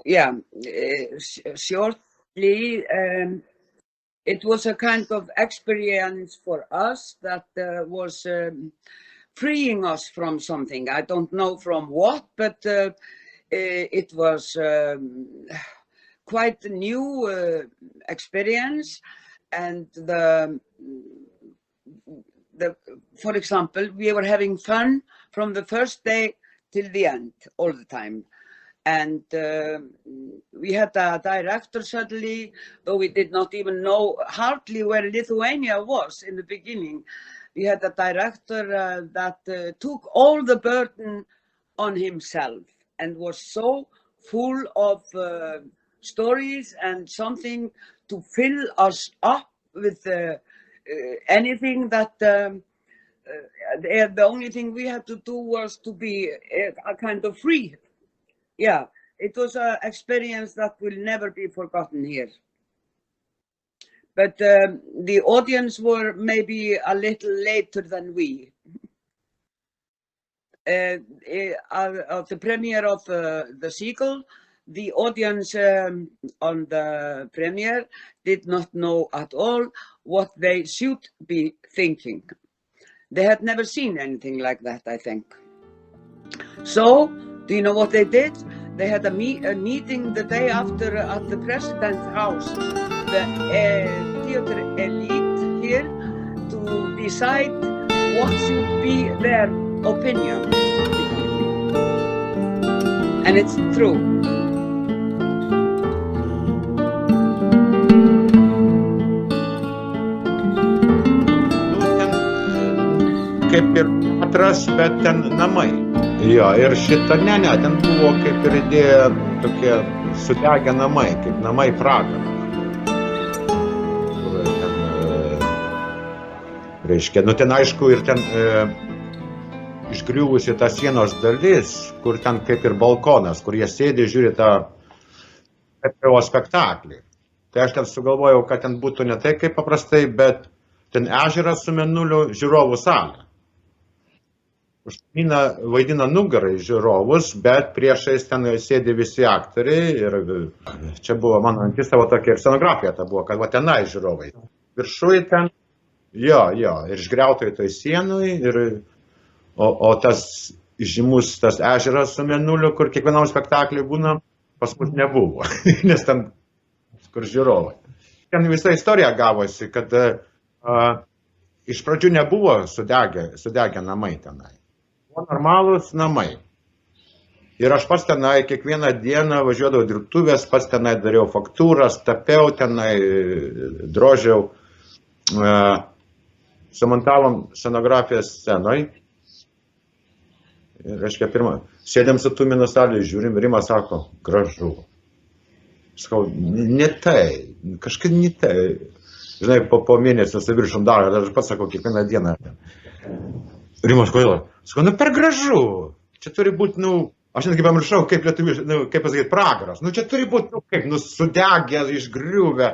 Yeah, shortly, it was a kind of experience for us that was freeing us from something. I don't know from what, but it was quite a new experience. And for example, we were having fun from the first day till the end, all the time. And we had a director suddenly, though we did not even know hardly where Lithuania was in the beginning. We had a director that took all the burden on himself and was so full of stories and something to fill us up with anything that the only thing we had to do was to be a kind of free. Yeah, it was an experience that will never be forgotten here. But the audience were maybe a little later than we. At the premiere of The Seagull, the audience on the premiere did not know at all what they should be thinking. They had never seen anything like that, I think. So, do you know what they did? They had a meeting the day after at the president's house, the theater elite here, to decide what should be their opinion. And it's true. Kaip ir teatras, bet ten namai. Jo, ir šitą, ne, ten buvo kaip ir idėja tokie sudegę namai, kaip namai pragaras. Kur ten, reiškia, nu ten aišku ir ten išgriuvusi ta sienos dalis, kur ten kaip ir balkonas, kur jie sėdi, žiūri tą spektaklį. Tai aš ten sugalvojau, kad ten būtų ne tai kaip paprastai, bet ten ežeras su Mėnulio žiūrovų salė. Užmina vaidina nugarai žiūrovus, bet priešais ten sėdi visi aktoriai ir čia buvo mano mintis, savo tokia ir scenografija ta buvo, kad va tenai žiūrovai. Viršui ten, jo, ir išgriautojai toj sienui, o tas žymus tas ežeras su Mėnuliu, kur kiekvienam spektakliui būna, pas mus nebuvo, nes ten kur žiūrovai. Ten visa istorija gavosi, kad iš pradžių nebuvo sudegę namai tenai. Buvo normalūs namai. Ir aš pats tenai kiekvieną dieną važiuodavau dirbtuvės, pats tenai dariau faktūras, tapiau tenai, drožiau. Sumontavom scenografiją scenoj. Ir reiškia, sėdėm su Tumino salėje, žiūrim, Rimas sako, gražu. Sakau, ne tai, kažkaip ne tai. Žinai, po mėnesio saviršom daro, aš pats sakau, kiekvieną dieną. Rimas, kodėl? Sakau, per gražu. Čia turi būti, aš netgi pamiršau, kaip lietuvių, kaip pasakyti, pragaras. Čia turi būti, kaip, sudegę, išgriuvę.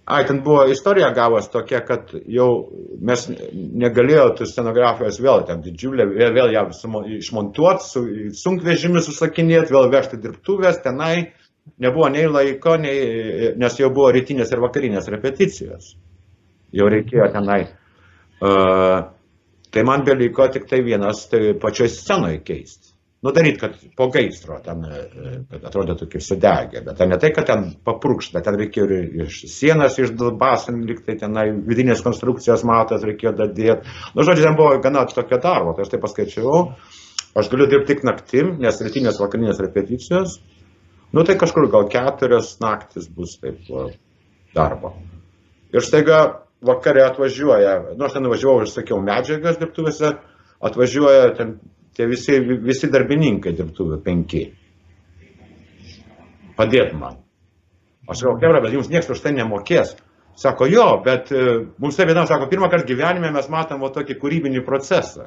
Ai, ten buvo istorija gavos tokia, kad jau mes negalėjome tų scenografijos vėl, ten didžiulė, vėl ją išmontuoti, sunkvežimis susakinėti, vėl vežti dirbtuvės, tenai nebuvo nei laiko, nes jau buvo rytinės ir vakarinės repeticijos. Jau reikėjo tenai. Tai man beliko tik tai vienas pačioj scenoje keisti. Daryt, kad po gaisro ten, kad atrodytų kaip sudegę, bet ne tai, kad ten paprūkšt, bet ten reikėjo ir sienas išdalbasim, lyg tai tenai vidinės konstrukcijos matas reikėjo dadėti. Žodžiu, ten buvo gana tokio darbo, tai aš tai paskaičiavau, aš galiu dirbti tik naktim, nes rytinės vakarinės repeticijos, tai kažkur gal 4 naktis bus taip darbo. Ir staiga vakare atvažiuoja, aš ten važiavau ir sakiau medžiagas dirbtuvėse, atvažiuoja ten tie visi darbininkai dirbtuvių 5. Padėt man. Aš sakau, kebra, bet jums niekas už tai nemokės. Sako, jo, bet mums tai vienam sako, pirmą kartą gyvenime mes matom tokį kūrybinį procesą.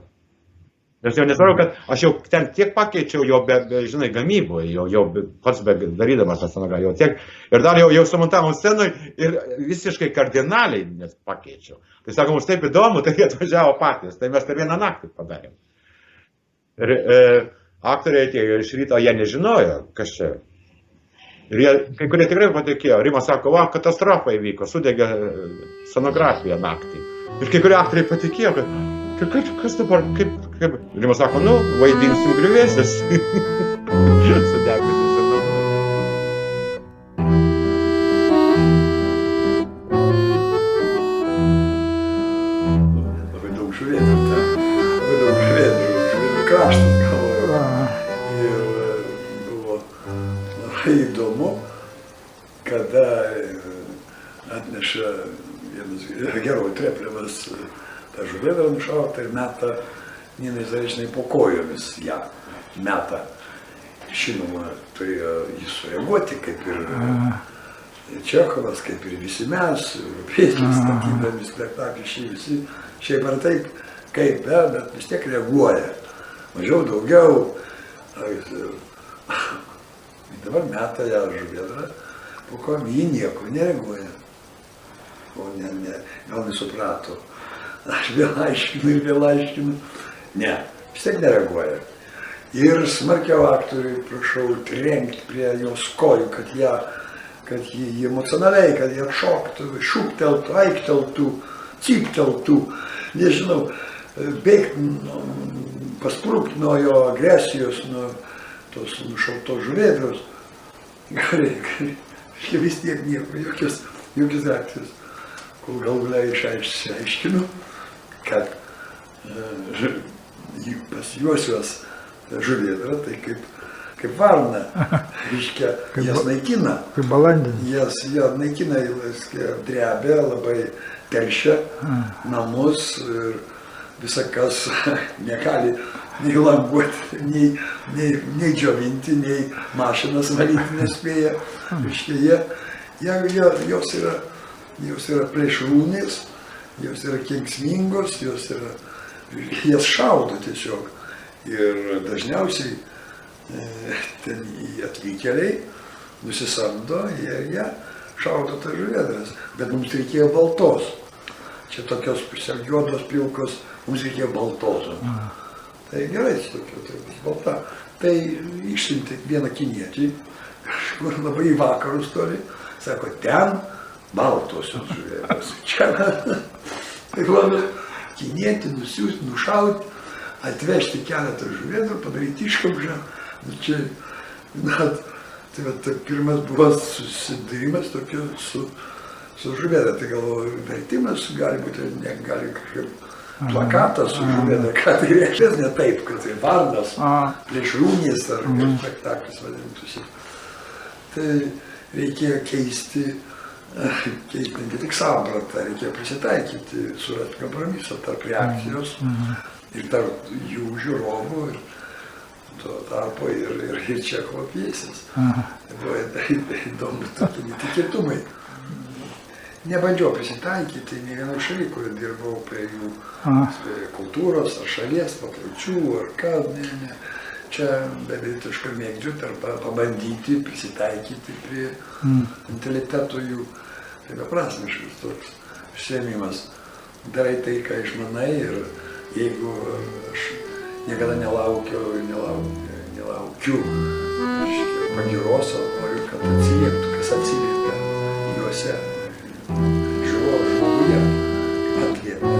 Nes jau nesvarbu, kad aš jau ten tiek pakeičiau jo, žinai, gamyboje, jau pats darydamas tą scenografiją, jau tiek. Ir dar jau sumontavom scenui ir visiškai kardinaliai nes pakeičiau. Tai sako, mums taip įdomu, tai jie atvažiavo patys. Tai mes tą vieną naktį padarėm. Ir aktoriai atėjo iš ryto, jie nežinojo, kas čia. Ir jie, kai kurie tikrai patikėjo. Rimas sako, va, katastrofa įvyko, sudegė scenografija naktį. Ir kai kurie aktoriai patikėjo, kad kas dabar, kaip. Rimas sako, nu, vaidinsim griuvėsius. Sudegusius scenografijos. Labai daug žiūrėti, labai daug žiūrėti kraštas galvoju. Ir buvo labai įdomu, kada atneša vienas herojų Treplevas tą žuvėdrą nušautą ir meta Ninai Zarečnai po kojomis ją meta. Žinoma, turėjo jį sureaguoti, kaip ir Čechovas, kaip ir visi mes, europiečiai, statydami spektaklį, visi šiaip ar taip, kaip, bet vis tiek reaguoja. Mažiau, daugiau. Dabar meta ją žuvėdrą, po kojom jį nieko nereaguoja. O gal nesuprato. Aš vėl aiškinu. Ne, vis tiek nereaguoja. Ir smarkiau aktoriui prašau trenkti prie jos kojų, kad jį emocionaliai, kad jie atšoktų, šūkteltų, aikteltų, cypteltų, nežinau, bėgti, pasprūkti nuo jo agresijos, nuo tos nušautos žuvėdros. Gali, vis tiek nieko, jokios reakcijos. Kol galų gale išaiškinu, kad pas juosios žuvėdra, tai kaip varna, reiškia, jas naikina. Kaip balandė. Jas naikina, drebia, labai teršia namus ir visa kas negali nei languoti, nei džiovinti, nei mašinas valyti nespėja. Reiškia, jos yra plėšrūnės, jos yra kenksmingos, jas šaudo tiesiog. Ir dažniausiai ten atvykėliai nusisamdo ir jie šaudo tas žuvėdras. Bet mums reikėjo baltos. Čia tokios pusiau juodos, pilkos, mums reikėjo baltos. Tai gerai, tai bus balta. Tai išsiuntė vieną kinietį, kažkur labai į vakarus toli, sako, ten baltosios žuvėdras. Čia tai labai kinietį nusiųsti, nušauti, atvežti keletą žuvėdrų, padaryti iškamžą. Čia, tai pirmas buvo susidūrimas tokio su žuvėdra. Tai galvoju, vertimas gali būti, gali kažkaip plakatas su žuvėdra, ką tai reiškia, ne taip, kad tai varnas, plėšrūnės ar spektaklis vadintųsi. Tai reikėjo keisti ne tik sampratą, reikėjo prisitaikyti, surasti kompromisą tarp reakcijos ir tarp jų žiūrovų ir tuo tarpu ir Čechovo pjesės. Tai buvo įdomu tokie netikėtumai. Nebandžiau prisitaikyti nei vieną šalį, kur dirbau prie jų kultūros ar šalies papročių ar ką, ne. Čia beviltiškai mėgdžioti arba pabandyti prisitaikyti prie mentaliteto jų. Tai beprasmiškas toks užsiėmimas. Darai tai, ką išmanai ir jeigu aš niekada nelaukiu pagyros, o noriu, kad atsilieptų, kas atsiliepia juose. Žmoguje atliepia.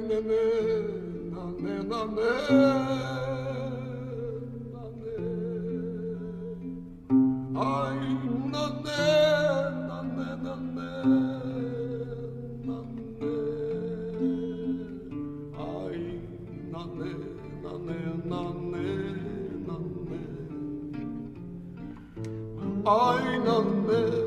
ne ne na ne na ne na ne ay na ne na ne na ne na ne ay na ne na ne na ne na ne ay na ne